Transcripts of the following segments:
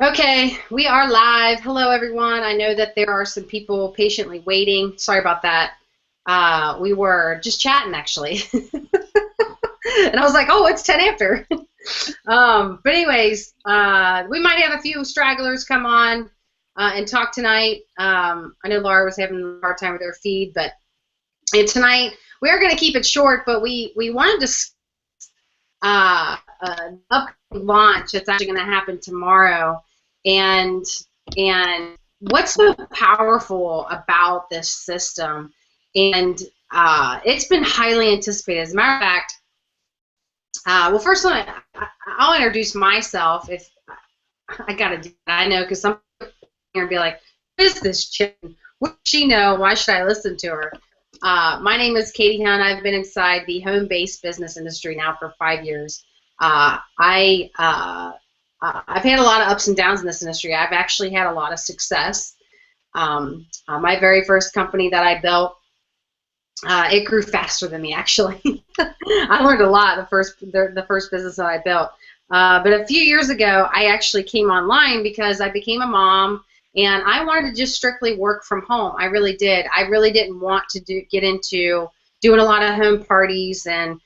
Okay, we are live. Hello, everyone. I know that there are some people patiently waiting. Sorry about that. We were just chatting, actually. And I was like, oh, it's 10 after. But anyways, we might have a few stragglers come on and talk tonight. I know Laura was having a hard time with her feed, but tonight we are going to keep it short, but we wanted to upcoming launch that's actually going to happen tomorrow, and and what's so powerful about this system, and it's been highly anticipated. As a matter of fact, well, first I'll introduce myself. If I gotta do that, I know, because some people are gonna be like, "Who is this chick? What does she know? Why should I listen to her?" My name is Katie Hunt. I've been inside the home-based business industry now for 5 years. I've had a lot of ups and downs in this industry. I've actually had a lot of success. My very first company that I built, it grew faster than me, actually. I learned a lot the first business that I built. But a few years ago, I actually came online because I became a mom, and I wanted to just strictly work from home. I really did. I really didn't want to get into doing a lot of home parties and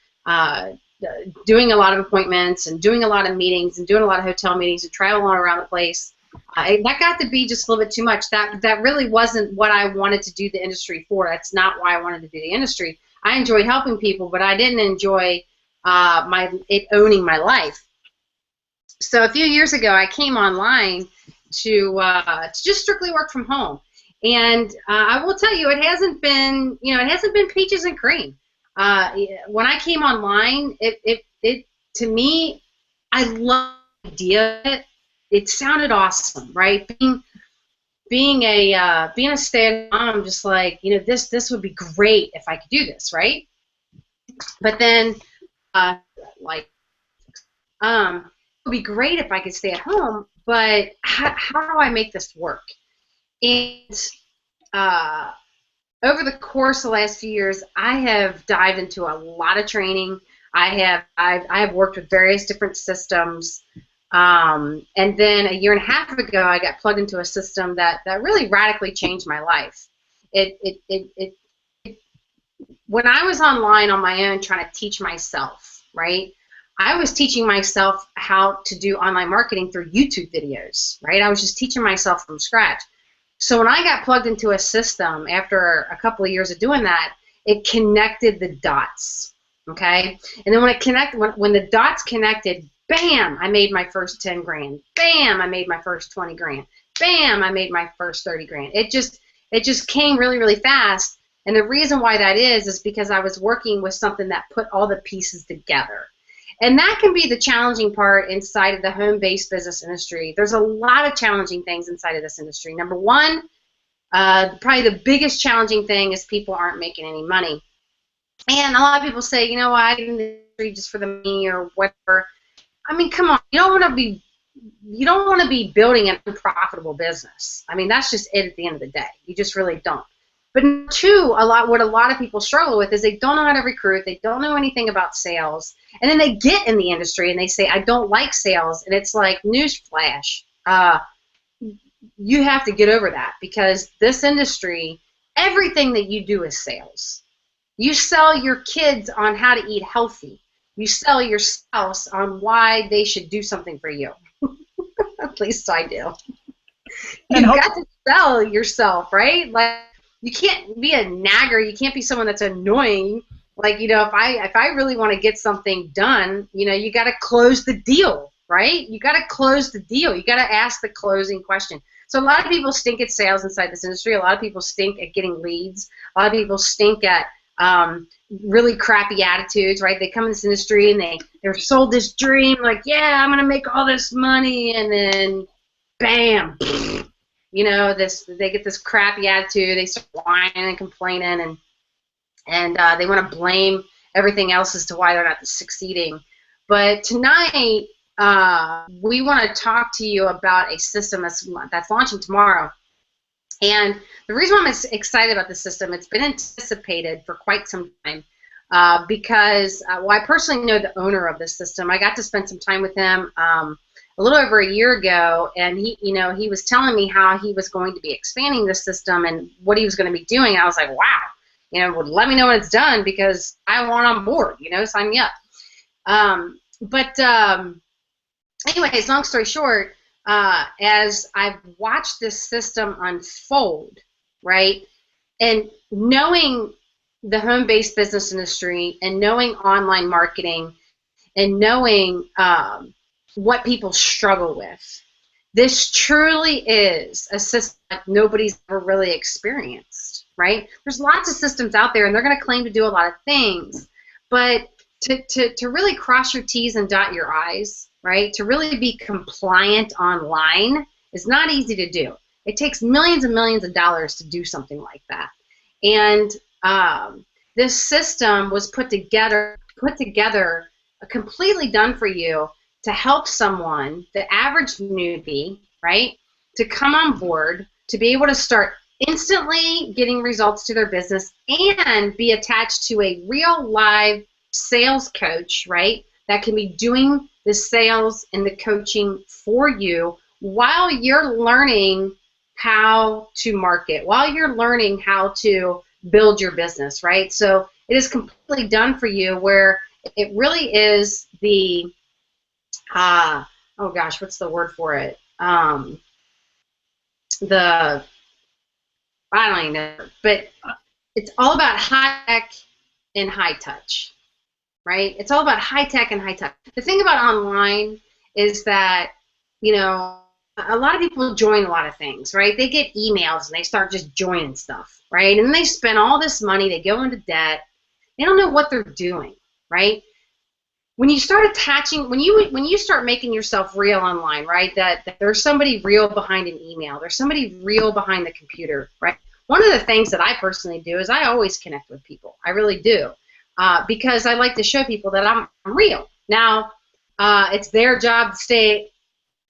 doing a lot of appointments and doing a lot of meetings and doing a lot of hotel meetings and traveling all around the place. That got to be just a little bit too much. That really wasn't what I wanted to do the industry for. That's not why I wanted to do the industry. I enjoyed helping people, but I didn't enjoy it owning my life. So a few years ago, I came online to just strictly work from home, and I will tell you, it hasn't been peaches and cream. When I came online, it to me, I love the idea of it. It sounded awesome, right? Being a stay-at-home mom, just like, this would be great if I could do this, right? But then, like, it would be great if I could stay at home, but how do I make this work? And uh, over the course of the last few years, I have dived into a lot of training. I have worked with various different systems, and then a year and a half ago, I got plugged into a system that really radically changed my life. It when I was online on my own trying to teach myself, right? I was teaching myself how to do online marketing through YouTube videos, right? I was just teaching myself from scratch. So when I got plugged into a system after a couple of years of doing that, it connected the dots, okay? And then when the dots connected, bam, I made my first 10 grand. Bam, I made my first 20 grand. Bam, I made my first 30 grand. It just came really, really fast. And the reason why that is because I was working with something that put all the pieces together. And that can be the challenging part inside of the home-based business industry. There's a lot of challenging things inside of this industry. Number one, probably the biggest challenging thing is people aren't making any money. And a lot of people say, I get in the industry just for the money or whatever. I mean, come on, you don't want to be building an unprofitable business. I mean, that's just it at the end of the day. You just really don't. But two, what a lot of people struggle with is they don't know how to recruit. They don't know anything about sales. And then they get in the industry and they say, I don't like sales. And it's like, newsflash, you have to get over that, because this industry, everything that you do is sales. You sell your kids on how to eat healthy. You sell your spouse on why they should do something for you. At least I do. You've got to sell yourself, right? Like, you can't be a nagger. You can't be someone that's annoying. Like, if I really want to get something done, you got to close the deal, right? You got to close the deal. You got to ask the closing question. So a lot of people stink at sales inside this industry. A lot of people stink at getting leads. A lot of people stink at really crappy attitudes, right? They come in this industry and they're sold this dream, like, yeah, I'm gonna make all this money, and then bam, they get this crappy attitude. They start whining and complaining, and they want to blame everything else as to why they're not succeeding. But tonight, we want to talk to you about a system that's launching tomorrow. And the reason why I'm excited about this system, it's been anticipated for quite some time, because I personally know the owner of this system. I got to spend some time with him a little over a year ago, and he was telling me how he was going to be expanding the system and what he was going to be doing. I was like, wow, well, let me know when it's done because I want on board, sign me up. Anyways, long story short, as I've watched this system unfold, right, and knowing the home-based business industry and knowing online marketing and knowing what people struggle with, this truly is a system that nobody's ever really experienced, right? There's lots of systems out there, and they're going to claim to do a lot of things, but to really cross your T's and dot your I's, right, to really be compliant online is not easy to do. It takes millions and millions of dollars to do something like that. And this system was put together, completely done for you to help someone, the average newbie, right, to come on board, to be able to start instantly getting results to their business and be attached to a real live sales coach, right, that can be doing the sales and the coaching for you while you're learning how to market, while you're learning how to build your business, right? So it is completely done for you, where it really is the, oh gosh, what's the word for it? I don't even know, but it's all about high tech and high touch, right? It's all about high tech and high touch. The thing about online is that, a lot of people join a lot of things, right? They get emails and they start just joining stuff, right? And then they spend all this money, they go into debt, they don't know what they're doing, right? When you start attaching, when you start making yourself real online, right, that there's somebody real behind an email, there's somebody real behind the computer, right? One of the things that I personally do is I always connect with people. I really do, because I like to show people that I'm real. Now, it's their job to stay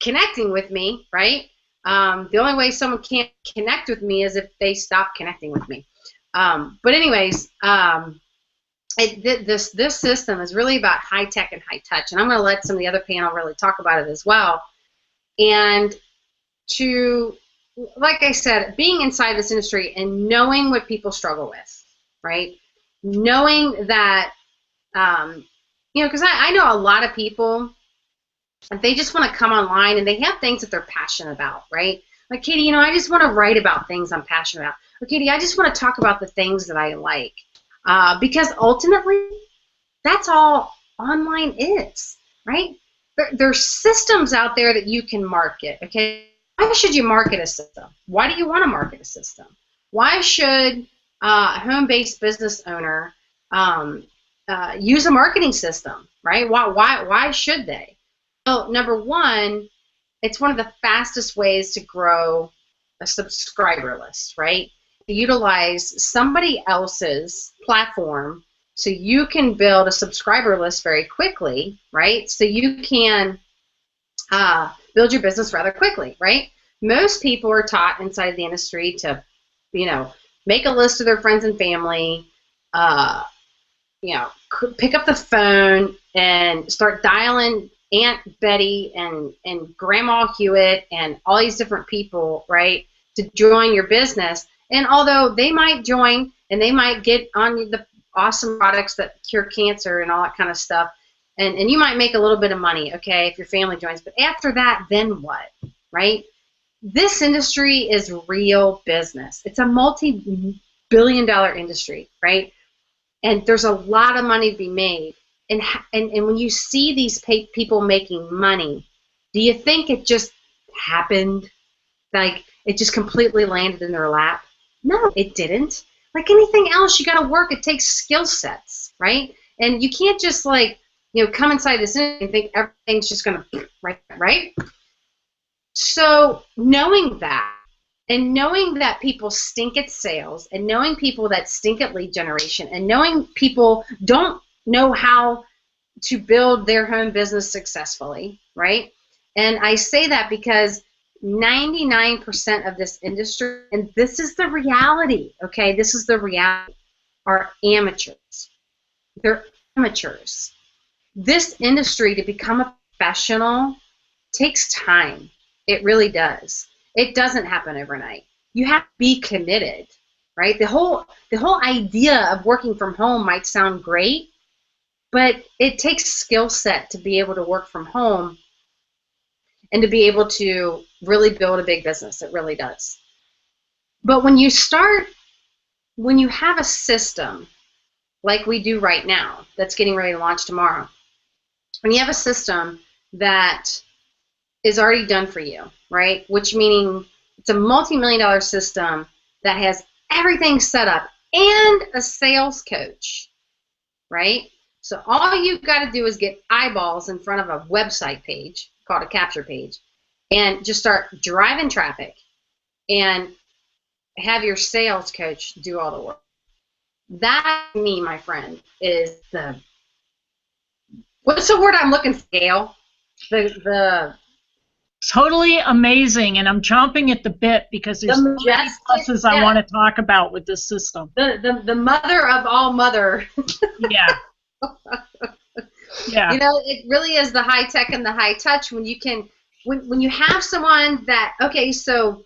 connecting with me, right? The only way someone can't connect with me is if they stop connecting with me. But anyways, this system is really about high tech and high touch, and I'm going to let some of the other panel really talk about it as well. And like I said, being inside this industry and knowing what people struggle with, right? Knowing that, because I know a lot of people, they just want to come online and they have things that they're passionate about, right? Like, Katie, I just want to write about things I'm passionate about. Or, Katie, I just want to talk about the things that I like. Because ultimately, that's all online is, right? There's systems out there that you can market, okay? Why should you market a system? Why do you want to market a system? Why should a home-based business owner use a marketing system, right? Why should they? Well, number one, it's one of the fastest ways to grow a subscriber list, right? Utilize somebody else's platform so you can build a subscriber list very quickly, right? So you can build your business rather quickly, right? Most people are taught inside the industry to, make a list of their friends and family, pick up the phone and start dialing Aunt Betty and Grandma Hewitt and all these different people, right, to join your business. And although they might join and they might get on the awesome products that cure cancer and all that kind of stuff, and you might make a little bit of money, okay, if your family joins. But after that, then what, right? This industry is real business. It's a multi-billion-dollar industry, right? And there's a lot of money to be made. And when you see these people making money, do you think it just happened? Like it just completely landed in their lap? No, it didn't. Like anything else, you got to work. It takes skill sets, right? And you can't just come inside this and think everything's just going to, right? So knowing that, and knowing that people stink at sales, and knowing people that stink at lead generation, and knowing people don't know how to build their home business successfully, right? And I say that because 99% of this industry, and this is the reality, okay? This is the reality, are amateurs. They're amateurs. This industry, to become a professional, takes time. It really does. It doesn't happen overnight. You have to be committed, right? The whole idea of working from home might sound great, but it takes skill set to be able to work from home and to be able to really build a big business. It really does. But when you have a system like we do right now that's getting ready to launch tomorrow, when you have a system that is already done for you, right? Which meaning it's a multi-million-dollar system that has everything set up and a sales coach, right? So all you've got to do is get eyeballs in front of a website page called a capture page and just start driving traffic and have your sales coach do all the work. That, me, my friend, is what's the word I'm looking for, Gail? The Totally amazing, and I'm chomping at the bit because there's so many pluses I want to talk about with this system. The mother of all mother. Yeah. Yeah. You know, it really is the high tech and the high touch when you can, when you have someone that, okay, so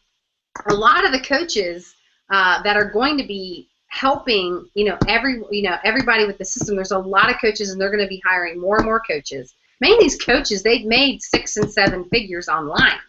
a lot of the coaches that are going to be helping, everybody with the system, there's a lot of coaches, and they're going to be hiring more and more coaches. Many of these coaches, they've made 6 and 7 figures online,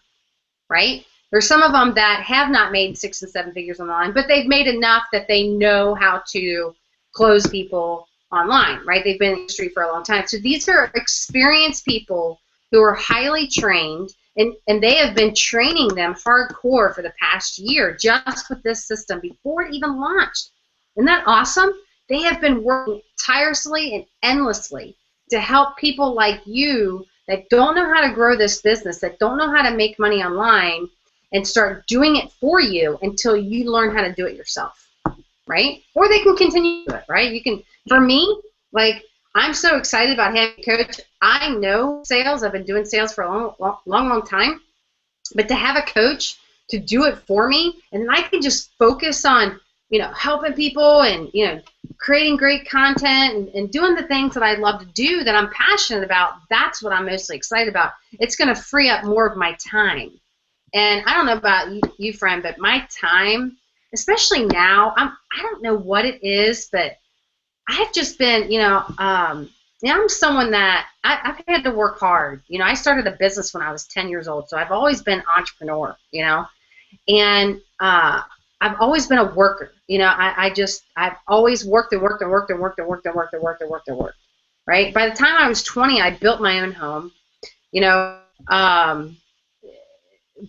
right? There's some of them that have not made 6 and 7 figures online, but they've made enough that they know how to close people online, right? They've been in the industry for a long time. So these are experienced people who are highly trained, and they have been training them hardcore for the past year just with this system before it even launched. Isn't that awesome? They have been working tirelessly and endlessly to help people like you that don't know how to grow this business, that don't know how to make money online, and start doing it for you until you learn how to do it yourself, right? Or they can continue to do it, right? You can. For me, like, I'm so excited about having a coach. I know sales. I've been doing sales for a long time. But to have a coach to do it for me, and then I can just focus on, helping people and, creating great content and doing the things that I love to do that I'm passionate about, that's what I'm mostly excited about. It's going to free up more of my time. And I don't know about you, friend, but my time, especially now, I don't know what it is, but I've just been, I'm someone that I've had to work hard. I started a business when I was 10 years old, so I've always been an entrepreneur, and I've always been a worker. I've always worked and worked and worked and worked and worked and worked and worked and worked and worked, right? By the time I was 20, I built my own home.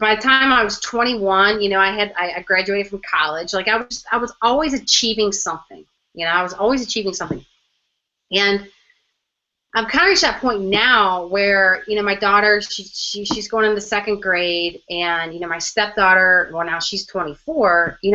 By the time I was 21, I graduated from college. Like, I was always achieving something. I was always achieving something. And I'm kind of reached that point now where, my daughter, she's going into 2nd grade, and, my stepdaughter, well, now she's 24, I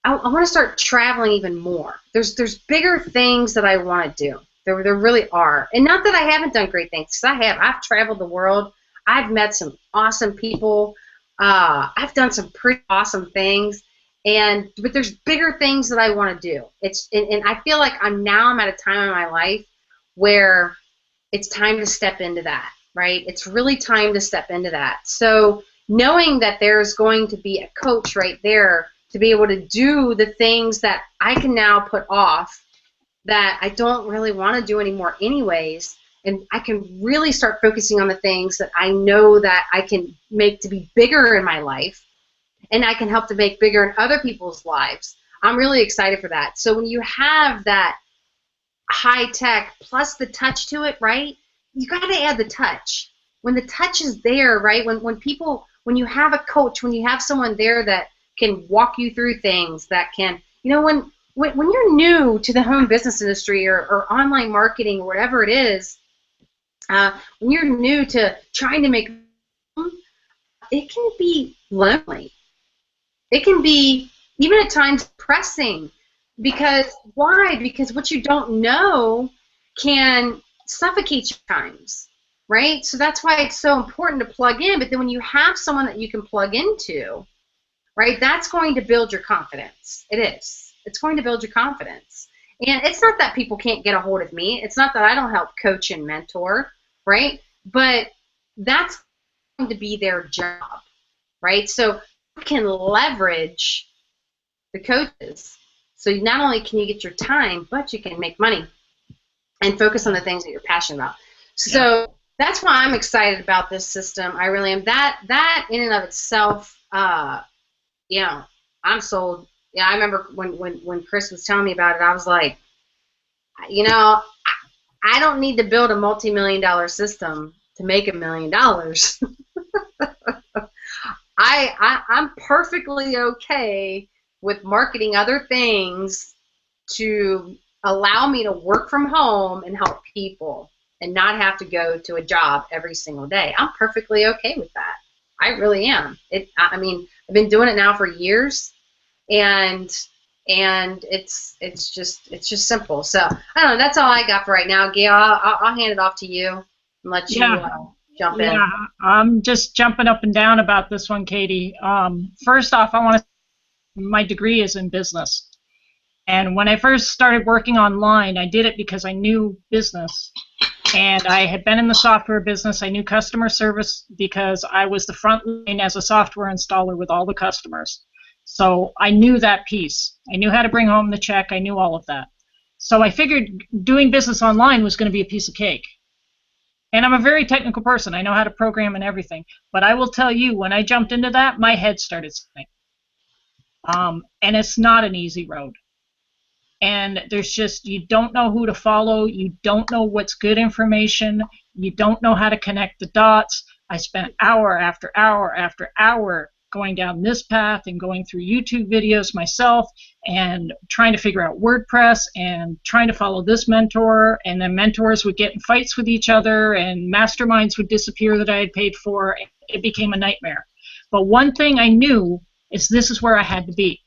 want to start traveling even more. There's bigger things that I want to do. There really are. And not that I haven't done great things, because I have. I've traveled the world. I've met some awesome people. I've done some pretty awesome things. But there's bigger things that I want to do. And I feel like I'm at a time in my life where it's time to step into that, right? It's really time to step into that. So knowing that there's going to be a coach right there to be able to do the things that I can now put off that I don't really want to do anymore anyways, and I can really start focusing on the things that I know that I can make to be bigger in my life, and I can help to make bigger in other people's lives. I'm really excited for that. So when you have that high tech plus the touch to it, right, you got to add the touch. When the touch is there, right, when you have a coach, when you have someone there that can walk you through things, that can, when you're new to the home business industry or online marketing or whatever it is, when you're new to trying to make, it can be lonely. It can be, even at times, depressing. Because why? Because what you don't know can suffocate you at times, right? So that's why it's so important to plug in. But then when you have someone that you can plug into, right, that's going to build your confidence. It is. It's going to build your confidence. And it's not that people can't get a hold of me. It's not that I don't help coach and mentor, right? but that's going to be their job, right? So you can leverage the coaches. So not only can you get your time, but you can make money and focus on the things that you're passionate about. So that's why I'm excited about this system. I really am. That in and of itself, you know, I'm sold. Yeah, I remember when Chris was telling me about it, I was like, you know, I don't need to build a multi-million-dollar system to make $1 million. I'm perfectly okay with marketing other things to allow me to work from home and help people and not have to go to a job every single day. I'm perfectly okay with that. I really am. I mean, I've been doing it now for years, and it's just simple. So I don't know. That's all I got for right now, Gail. I'll hand it off to you and let you jump in. Yeah, I'm just jumping up and down about this one, Katie. First off, my degree is in business. And when I first started working online, I did it because I knew business. And I had been in the software business. I knew customer service because I was the front line as a software installer with all the customers. So I knew that piece. I knew how to bring home the check. I knew all of that. So I figured doing business online was going to be a piece of cake. And I'm a very technical person. I know how to program and everything. But I will tell you, when I jumped into that, my head started spinning. And it's not an easy road. And there's just, you don't know who to follow. You don't know what's good information. You don't know how to connect the dots. I spent hour after hour after hour going down this path and going through YouTube videos myself and trying to figure out WordPress and trying to follow this mentor. And then mentors would get in fights with each other and masterminds would disappear that I had paid for. It became a nightmare. But one thing I knew is this is where I had to be.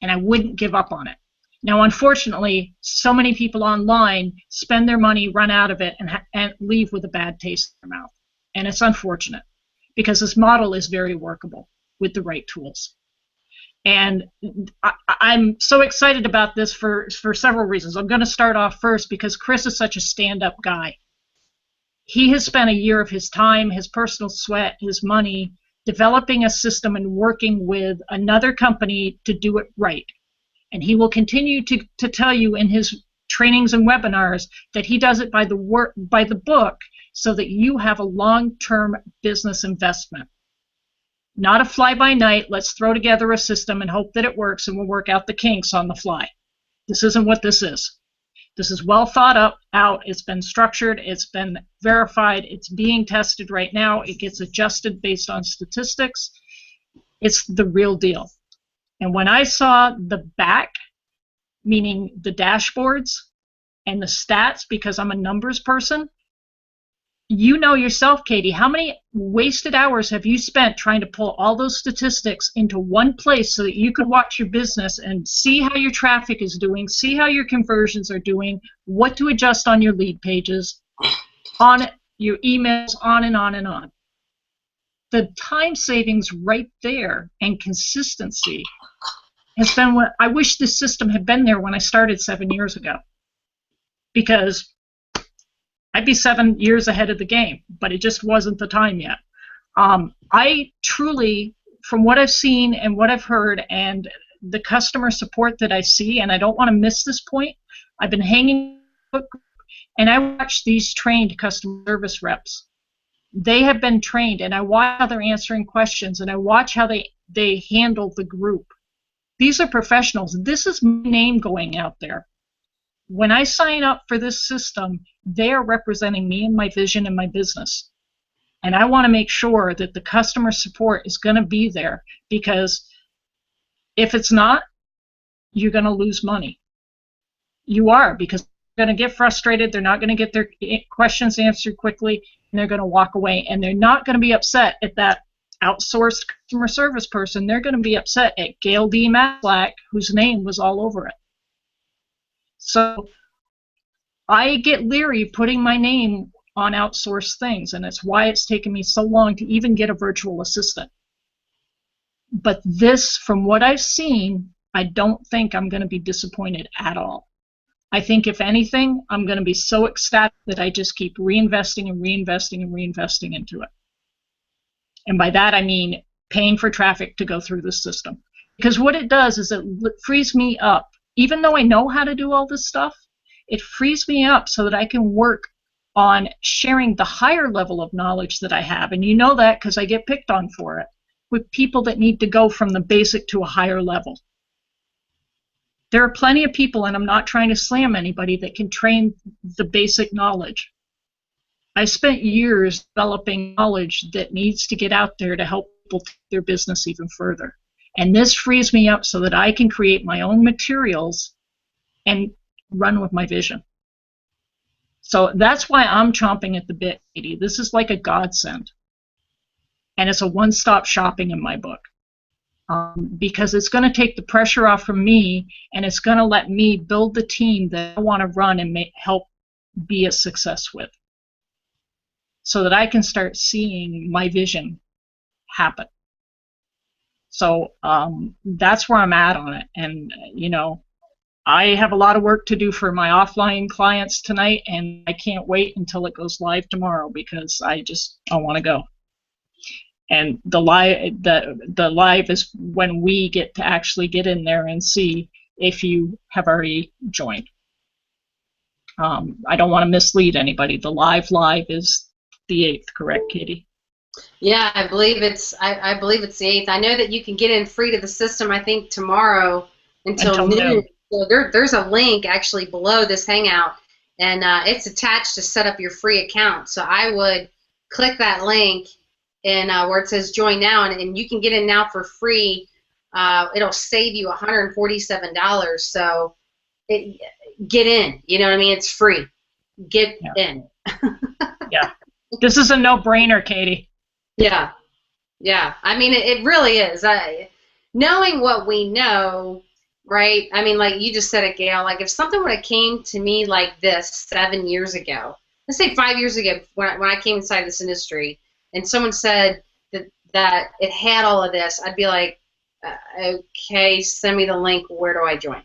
And I wouldn't give up on it. Now, unfortunately, so many people online spend their money, run out of it, and leave with a bad taste in their mouth. And it's unfortunate because this model is very workable with the right tools. And I'm so excited about this for several reasons. I'm going to start off first because Chris is such a stand-up guy. He has spent a year of his time, his personal sweat, his money, developing a system and working with another company to do it right. And he will continue to tell you in his trainings and webinars that he does it by the book so that you have a long-term business investment. Not a fly-by-night, let's throw together a system and hope that it works and we'll work out the kinks on the fly. This isn't what this is. This is well thought out. It's been structured. It's been verified. It's being tested right now. It gets adjusted based on statistics. It's the real deal. And when I saw the back, meaning the dashboards and the stats, because I'm a numbers person, you know yourself, Katie, how many wasted hours have you spent trying to pull all those statistics into one place so that you could watch your business and see how your traffic is doing, see how your conversions are doing, what to adjust on your lead pages, on your emails, on and on and on. The time savings right there and consistency has been what I wish this system had been there when I started 7 years ago, because I'd be 7 years ahead of the game, but it just wasn't the time yet. I truly, from what I've seen and what I've heard and the customer support that I see, and I don't want to miss this point, I've been hanging and I watch these trained customer service reps. They have been trained, and I watch how they're answering questions, and I watch how they handle the group. These are professionals. This is my name going out there. When I sign up for this system, they are representing me and my vision and my business. And I want to make sure that the customer support is going to be there, because if it's not, you're going to lose money. You are, because they're going to get frustrated. They're not going to get their questions answered quickly, and they're going to walk away. And they're not going to be upset at that outsourced customer service person. They're going to be upset at Gail D. Matlack, whose name was all over it. So I get leery putting my name on outsourced things, and it's why it's taken me so long to even get a virtual assistant. But this, from what I've seen, I don't think I'm going to be disappointed at all. I think if anything, I'm going to be so ecstatic that I just keep reinvesting and reinvesting and reinvesting into it. And by that, I mean paying for traffic to go through the system. Because what it does is it frees me up. Even though I know how to do all this stuff, it frees me up so that I can work on sharing the higher level of knowledge that I have. And you know that because I get picked on for it, with people that need to go from the basic to a higher level. There are plenty of people, and I'm not trying to slam anybody, that can train the basic knowledge. I spent years developing knowledge that needs to get out there to help people take their business even further. And this frees me up so that I can create my own materials and run with my vision. So that's why I'm chomping at the bit, Katie. This is like a godsend. And it's a one-stop shopping in my book. Because it's going to take the pressure off from me, and it's going to let me build the team that I want to run and help be a success with, so that I can start seeing my vision happen. So that's where I'm at on it. And, you know, I have a lot of work to do for my offline clients tonight, and I can't wait until it goes live tomorrow because I want to go. And the live is when we get to actually get in there and see if you have already joined. I don't want to mislead anybody. The live is the 8th, correct, Katie? Yeah, I believe it's the 8th. I know that you can get in free to the system, I think, tomorrow until noon. So there's a link actually below this Hangout, and it's attached to set up your free account. So I would click that link and where it says join now, and you can get in now for free. It'll save you $147. So get in. You know what I mean? It's free. Get in. Yeah. This is a no-brainer, Katie. Yeah. Yeah. I mean, it really is. Knowing what we know, right? I mean, like you just said it, Gail, like if something would have came to me like this 7 years ago, let's say 5 years ago when I came inside this industry, and someone said that it had all of this, I'd be like, okay, send me the link. Where do I join?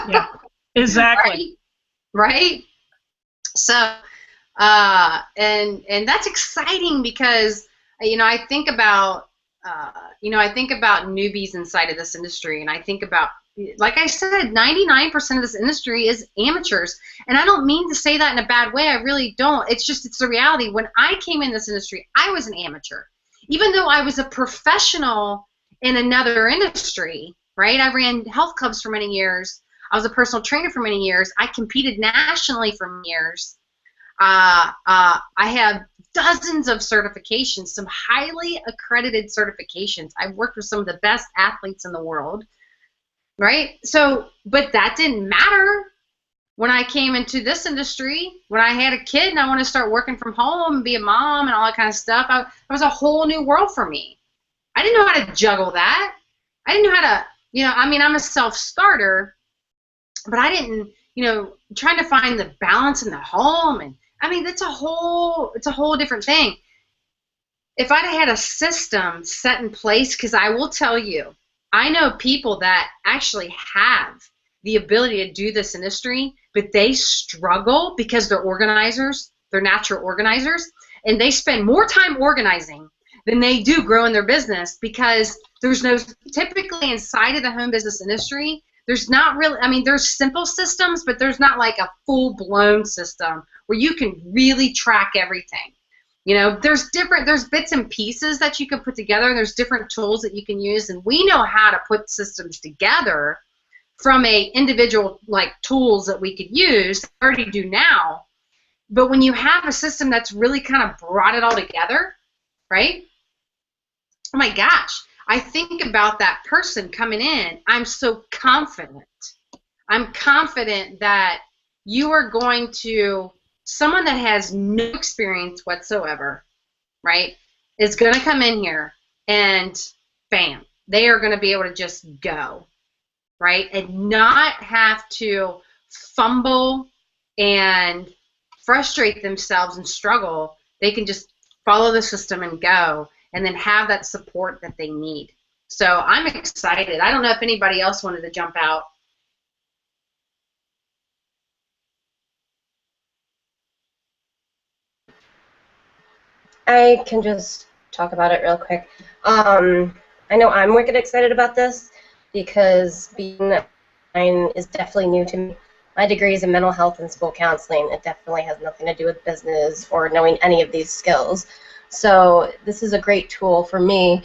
Yeah, exactly. Right? So, and that's exciting because, you know, I think about newbies inside of this industry, and I think about, like I said, 99% of this industry is amateurs. And I don't mean to say that in a bad way. I really don't. It's the reality. When I came in this industry, I was an amateur. Even though I was a professional in another industry, right? I ran health clubs for many years. I was a personal trainer for many years. I competed nationally for many years. I have dozens of certifications, some highly accredited certifications. I've worked with some of the best athletes in the world. Right? So, but that didn't matter when I came into this industry. When I had a kid and I want to start working from home and be a mom and all that kind of stuff, it was a whole new world for me. I didn't know how to juggle that. I didn't know how to, you know, I mean, I'm a self-starter, but I didn't, you know, trying to find the balance in the home. And I mean, it's a whole different thing. If I'd had a system set in place, because I will tell you, I know people that actually have the ability to do this industry, but they struggle because they're organizers, they're natural organizers, and they spend more time organizing than they do growing their business because there's no, typically inside of the home business industry, there's not really, I mean, there's simple systems, but there's not like a full-blown system where you can really track everything. You know, there's bits and pieces that you can put together. There's different tools that you can use, and we know how to put systems together from a individual like tools that we could use, already do now. But when you have a system that's really kind of brought it all together, right? Oh my gosh, I think about that person coming in. I'm so confident. I'm confident that you are going to, someone that has no experience whatsoever, right, is going to come in here and bam, they are going to be able to just go, right, and not have to fumble and frustrate themselves and struggle. They can just follow the system and go, and then have that support that they need. So I'm excited. I don't know if anybody else wanted to jump out. I can just talk about it real quick. I know I'm wicked excited about this because being online is definitely new to me. My degree is in mental health and school counseling. It definitely has nothing to do with business or knowing any of these skills. So this is a great tool for me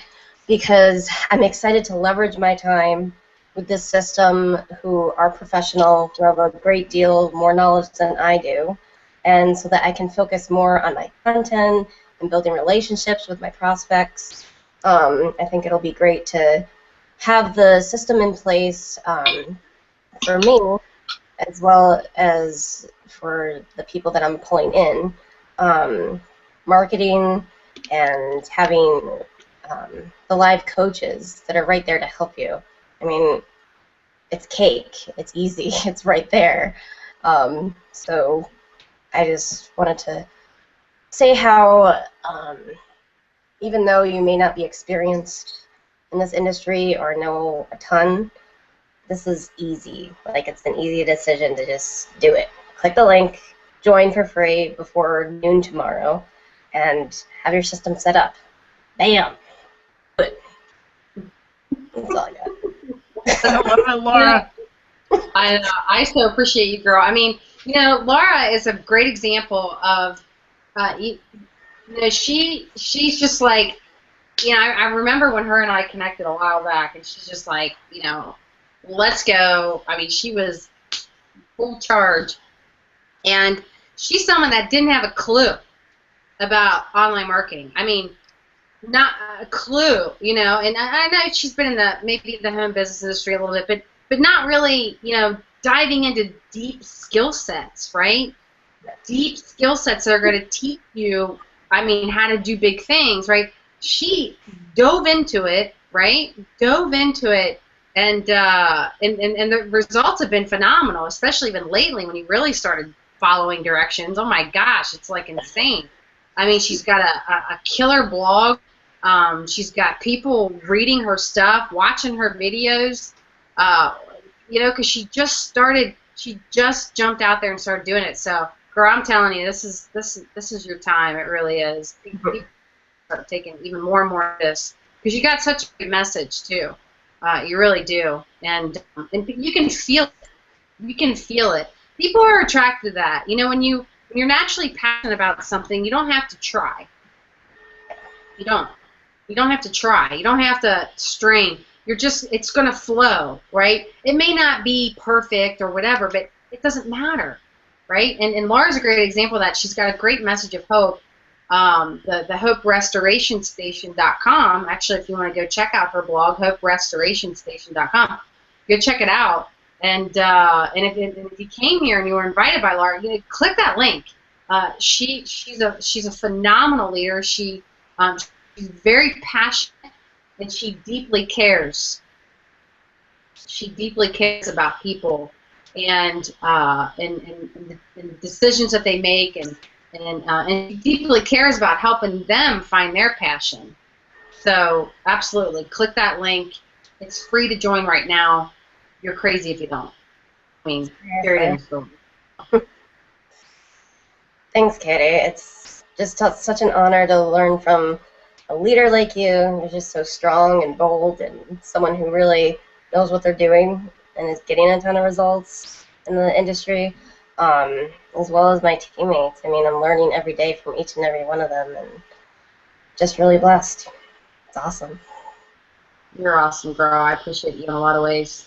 because I'm excited to leverage my time with this system who are professional, who have a great deal more knowledge than I do, and so that I can focus more on my content and building relationships with my prospects. I think it'll be great to have the system in place for me as well as for the people that I'm pulling in. Marketing and having the live coaches that are right there to help you. I mean, it's cake. It's easy. It's right there. So I just wanted to say how even though you may not be experienced in this industry or know a ton, this is easy. Like, it's an easy decision to just do it. Click the link, join for free before noon tomorrow, and have your system set up. Bam! Good. That's all I got. I love it, Laura. I so appreciate you, girl. I mean, Laura is a great example of, she's just like, I remember when her and I connected a while back, and she's just like, let's go. I mean, she was full charge, and she's someone that didn't have a clue about online marketing. I mean, not a clue, and I know she's been in maybe the home business industry a little bit, but not really, diving into deep skill sets, right? Deep skill sets that are going to teach you, I mean, how to do big things, right? She dove into it, right? Dove into it, and the results have been phenomenal, especially even lately when you really started following directions. Oh my gosh, it's like insane. I mean, she's got a killer blog. She's got people reading her stuff, watching her videos, because she just jumped out there and started doing it. So, girl, I'm telling you, this is your time. It really is. People start taking even more and more of this because you got such a good message too. You really do, and you can feel it. You can feel it. People are attracted to that. When you're naturally passionate about something, you don't have to try. You don't. You don't have to try. You don't have to strain. It's going to flow, right? It may not be perfect or whatever, but it doesn't matter, right? And Laura's a great example of that. She's got a great message of hope. The HopeRestorationStation.com. Actually, if you want to go check out her blog, HopeRestorationStation.com, go check it out. And if you came here and you were invited by Laura, click that link. She's a phenomenal leader. She's very passionate, and she deeply cares. She deeply cares about people and the decisions that they make, and she deeply cares about helping them find their passion. So absolutely, click that link. It's free to join right now. You're crazy if you don't. I mean, period. Thanks, Katie. It's just such an honor to learn from a leader like you. You're just so strong and bold, and someone who really knows what they're doing and is getting a ton of results in the industry, as well as my teammates. I mean, I'm learning every day from each and every one of them, and just really blessed. It's awesome. You're awesome, girl. I appreciate you in a lot of ways.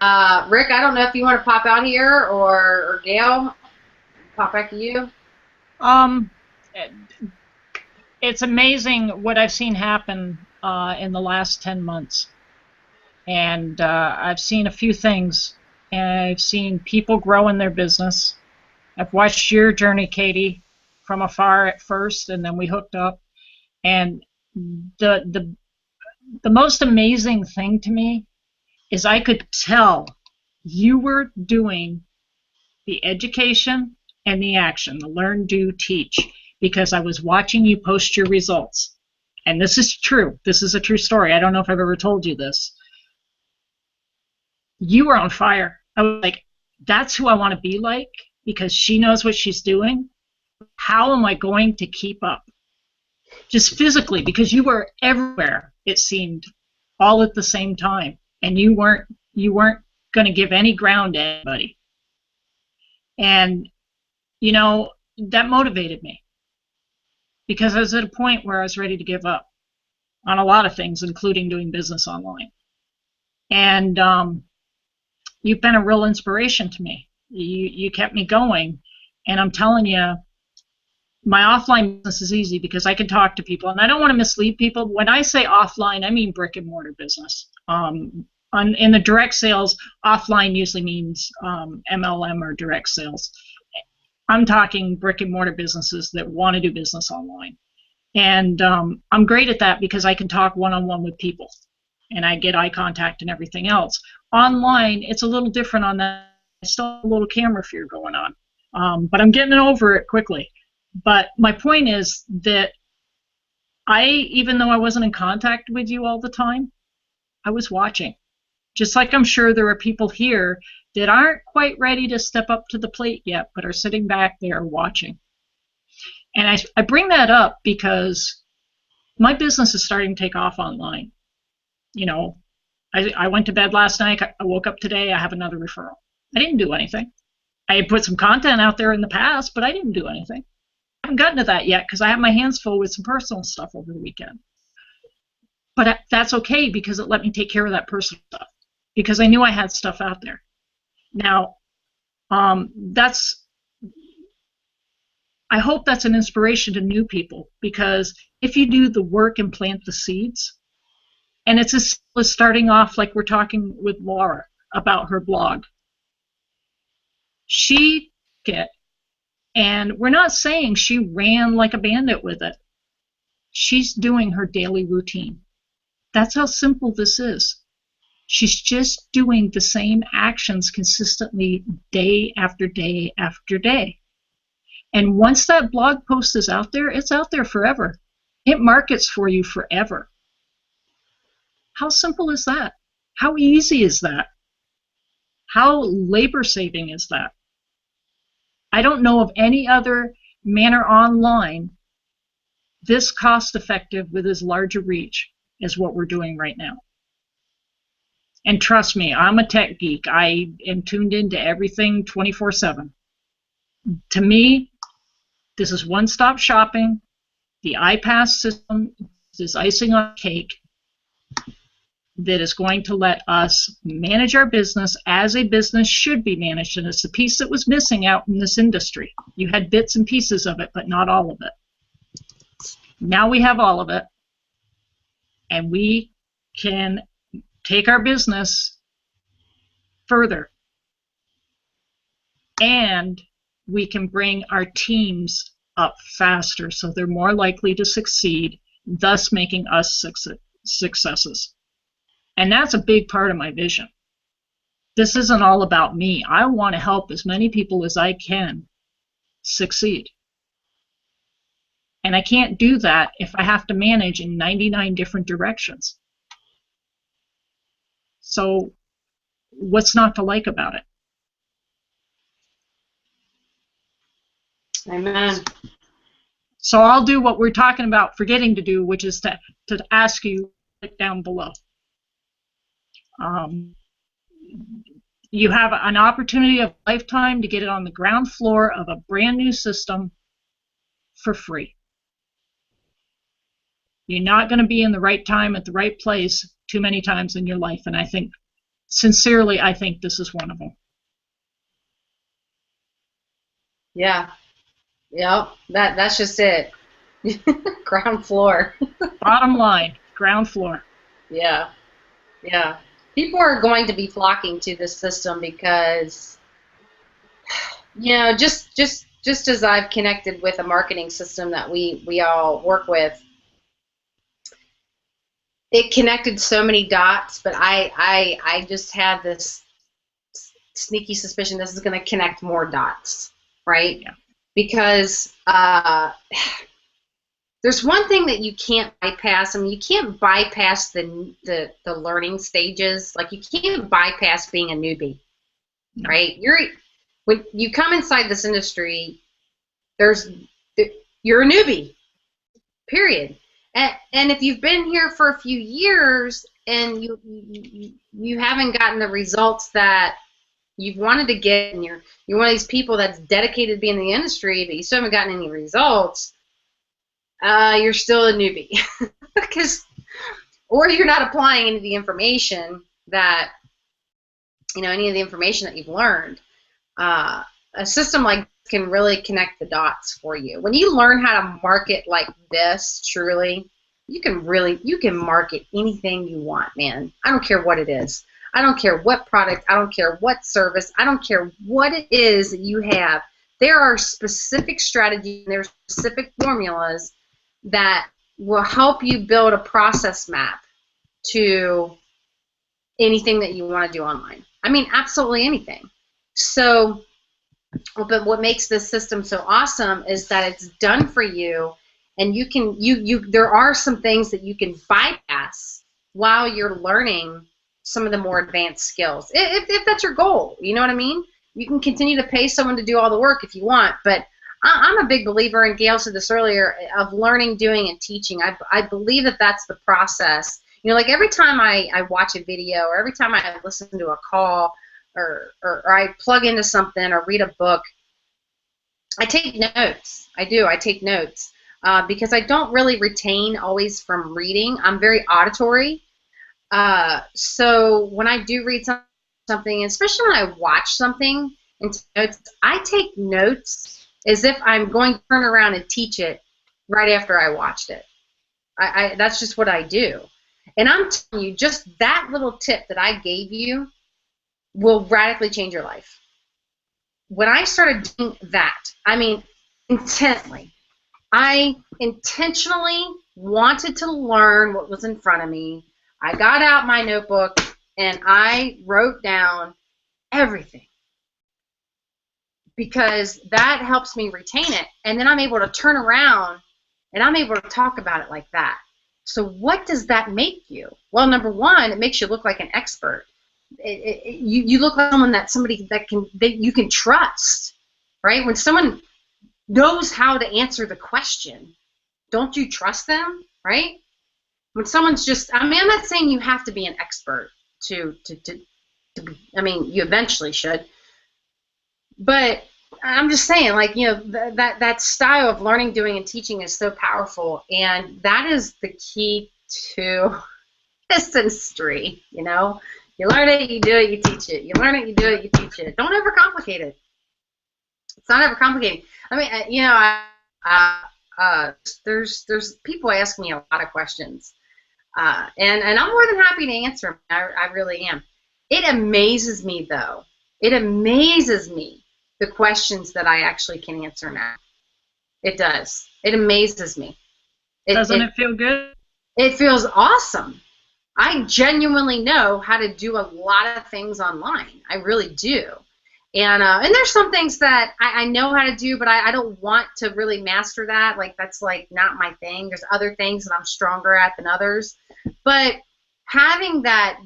Rick, I don't know if you want to pop out here, or Gail, pop back to you. It's amazing what I've seen happen in the last 10 months. And I've seen a few things. And I've seen people grow in their business. I've watched your journey, Katie, from afar at first, and then we hooked up. And the most amazing thing to me is I could tell you were doing the education and the action, the learn, do, teach, because I was watching you post your results. And this is true. This is a true story. I don't know if I've ever told you this. You were on fire. I was like, that's who I want to be like, because she knows what she's doing. How am I going to keep up? just physically, because you were everywhere, it seemed, all at the same time, and you weren't going to give any ground to anybody. And that motivated me, because I was at a point where I was ready to give up on a lot of things, including doing business online. And you've been a real inspiration to me. You kept me going, and I'm telling you, my offline business is easy because I can talk to people, and I don't want to mislead people. When I say offline, I mean brick and mortar business. In the direct sales, offline usually means MLM or direct sales. I'm talking brick and mortar businesses that want to do business online. And I'm great at that because I can talk one-on-one with people, and I get eye contact and everything else. Online, it's a little different on that. I still have a little camera fear going on, but I'm getting over it quickly. But my point is that even though I wasn't in contact with you all the time, I was watching. Just like I'm sure there are people here that aren't quite ready to step up to the plate yet, but are sitting back there watching. And I bring that up because my business is starting to take off online. I went to bed last night. I woke up today. I have another referral. I didn't do anything. I had put some content out there in the past, but I didn't do anything. I haven't gotten to that yet because I have my hands full with some personal stuff over the weekend. But that's okay because it let me take care of that personal stuff because I knew I had stuff out there. Now, I hope that's an inspiration to new people, because if you do the work and plant the seeds, and it's as simple as starting off like we're talking with Laura about her blog. She took it, and we're not saying she ran like a bandit with it. She's doing her daily routine. That's how simple this is. She's just doing the same actions consistently day after day after day. And once that blog post is out there, it's out there forever. It markets for you forever. How simple is that? How easy is that? How labor-saving is that? I don't know of any other manner online this cost-effective with as large a reach as what we're doing right now. And trust me, I'm a tech geek. I am tuned into everything 24/7. To me, this is one-stop shopping. The iPas system is icing on cake that is going to let us manage our business as a business should be managed. And it's the piece that was missing out in this industry. You had bits and pieces of it, but not all of it. Now we have all of it, and we can take our business further. And we can bring our teams up faster so they're more likely to succeed, thus making us successes. And that's a big part of my vision. This isn't all about me. I want to help as many people as I can succeed. And I can't do that if I have to manage in 99 different directions. So what's not to like about it? Amen. So I'll do what we're talking about forgetting to do, which is to ask you down below. You have an opportunity of a lifetime to get it on the ground floor of a brand new system for free. You're not going to be in the right time at the right place too many times in your life, and I think, sincerely, I think this is one of them. Yeah. Yep. That's just it. Ground floor. Bottom line, ground floor. Yeah. Yeah. People are going to be flocking to this system because, just as I've connected with a marketing system that we all work with, it connected so many dots, but I just had this sneaky suspicion this is going to connect more dots, right? Yeah. Because there's one thing that you can't bypass. I mean, you can't bypass the learning stages. Like, you can't bypass being a newbie, right? When you come inside this industry, you're a newbie. period. And if you've been here for a few years and you haven't gotten the results that you've wanted to get, and you're one of these people that's dedicated to being in the industry, but you still haven't gotten any results, you're still a newbie. Or you're not applying any of the information that, any of the information that you've learned. A system like this can really connect the dots for you. When you learn how to market like this, truly, you can market anything you want, man. I don't care what it is. I don't care what product. I don't care what service. I don't care what it is that you have. There are specific strategies and there are specific formulas that will help you build a process map to anything that you want to do online. I mean, absolutely anything. So, but what makes this system so awesome is that it's done for you, and there are some things that you can bypass while you're learning some of the more advanced skills. If that's your goal, you know what I mean? You can continue to pay someone to do all the work if you want, but I'm a big believer, and Gail said this earlier, of learning, doing, and teaching. I believe that that's the process. Like every time I watch a video, or every time I listen to a call, or I plug into something or read a book, I take notes. I do. I take notes because I don't really retain always from reading. I'm very auditory. So when I do read something, especially when I watch something and notes, I take notes as if I'm going to turn around and teach it right after I watched it. That's just what I do. And I'm telling you, just that little tip that I gave you will radically change your life. When I started doing that, I mean, intently, I intentionally wanted to learn what was in front of me. I got out my notebook and I wrote down everything, because that helps me retain it, and then I'm able to turn around and I'm able to talk about it like that. So what does that make you? Well, number one, it makes you look like an expert. You look like somebody that you can trust, right? When someone knows how to answer the question, don't you trust them, right? When someone's just, I mean, I'm not saying you have to be an expert to be, I mean, you eventually should, but I'm just saying, like, that style of learning, doing, and teaching is so powerful, and that is the key to dentistry. You learn it, you do it, you teach it. You learn it, you do it, you teach it. Don't overcomplicate it. It's not ever complicated. I mean, there's people ask me a lot of questions, and I'm more than happy to answer them. I really am. It amazes me, though. It amazes me the questions that I actually can answer now. It does. It amazes me. Doesn't it feel good? It feels awesome. I genuinely know how to do a lot of things online. I really do. And there's some things that I know how to do, but I don't want to really master that. Like, that's like not my thing. There's other things that I'm stronger at than others. But having that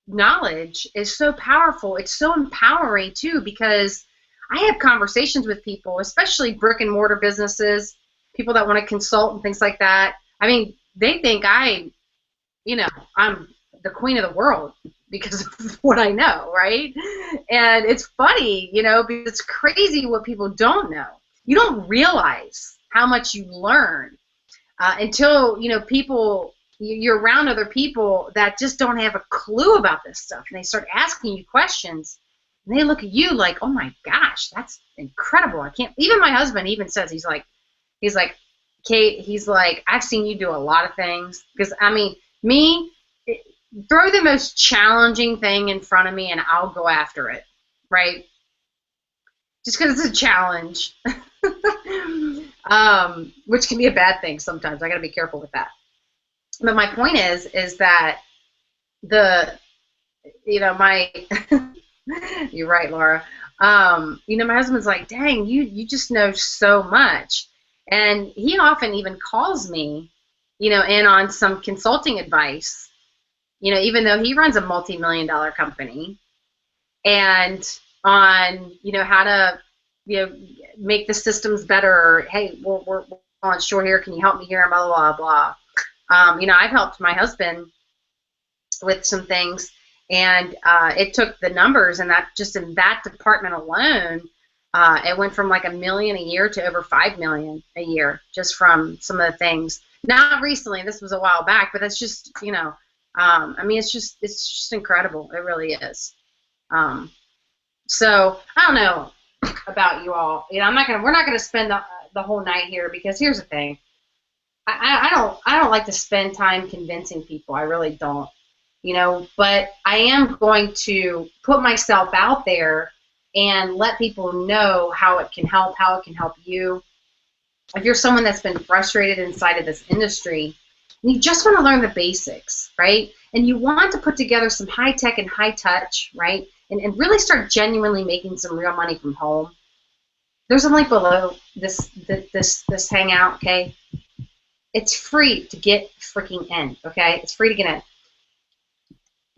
knowledge is so powerful. It's so empowering too, because I have conversations with people, especially brick and mortar businesses, people that want to consult and things like that. I mean, they think I'm the queen of the world because of what I know, right? And it's funny, because it's crazy what people don't know. You don't realize how much you learn until, you're around other people that just don't have a clue about this stuff, and they start asking you questions, and they look at you like, oh my gosh, that's incredible. I can't, even my husband even says, he's like, Kate, he's like, I've seen you do a lot of things, because, I mean, throw the most challenging thing in front of me and I'll go after it, right? Just because it's a challenge, which can be a bad thing sometimes. I got to be careful with that. But my point is that you're right, Laura. My husband's like, dang, you just know so much. And he often even calls me, in on some consulting advice, even though he runs a multi-million-dollar company, and on, how to, make the systems better. Or, hey, we're falling short here. Can you help me here? Blah, blah, blah, blah. You know, I've helped my husband with some things, and it took the numbers, and that just in that department alone, it went from like $1 million a year to over $5 million a year just from some of the things. Not recently, this was a while back, but that's just, you know, I mean, it's just incredible. It really is. So I don't know about you all. You know, we're not gonna spend the whole night here, because here's the thing. I don't like to spend time convincing people. I really don't. You know, but I am going to put myself out there and let people know how it can help you. If you're someone that's been frustrated inside of this industry, and you just want to learn the basics, right? And you want to put together some high tech and high touch, right? And really start genuinely making some real money from home. There's a link below this hangout, okay? It's free to get freaking in, okay? It's free to get in.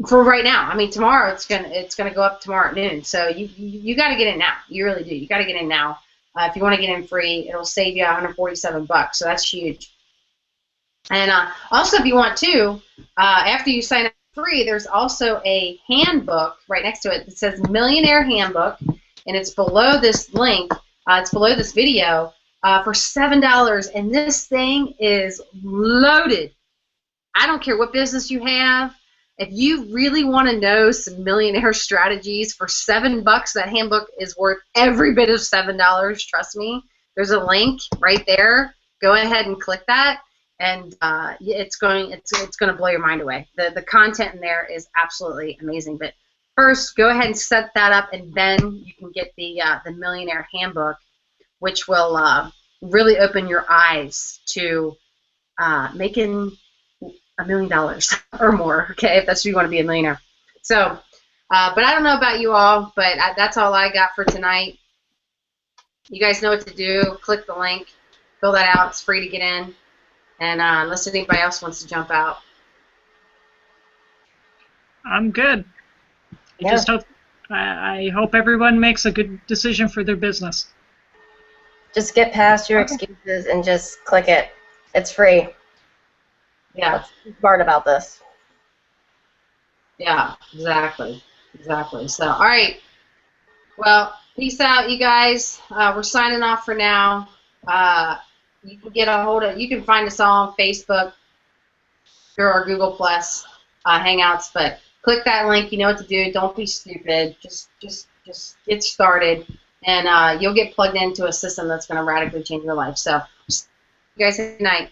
For right now. I mean, tomorrow it's gonna go up tomorrow at noon. So you got to get in now. You really do. You got to get in now. If you want to get in free, it'll save you $147. So that's huge. And also, if you want to, after you sign up free, there's also a handbook right next to it that says Millionaire Handbook, and it's below this link. It's below this video for $7, and this thing is loaded. I don't care what business you have. If you really want to know some millionaire strategies for $7, that handbook is worth every bit of $7. Trust me. There's a link right there. Go ahead and click that, and it's going to blow your mind away. The content in there is absolutely amazing. But first, go ahead and set that up, and then you can get the Millionaire Handbook, which will really open your eyes to making $1 million or more, okay, if that's what you want to be a millionaire. So, but I don't know about you all, but that's all I got for tonight. You guys know what to do. Click the link, fill that out. It's free to get in. And unless anybody else wants to jump out. I'm good. I hope everyone makes a good decision for their business. Just get past your excuses and just click it. It's free. Yeah. That's the part about this. Yeah, exactly. Exactly. So, all right. Well, peace out, you guys. We're signing off for now. You can get a hold of, you can find us all on Facebook or our Google Plus Hangouts, but click that link. You know what to do. Don't be stupid. Just get started, and you'll get plugged into a system that's going to radically change your life. So, you guys, good night.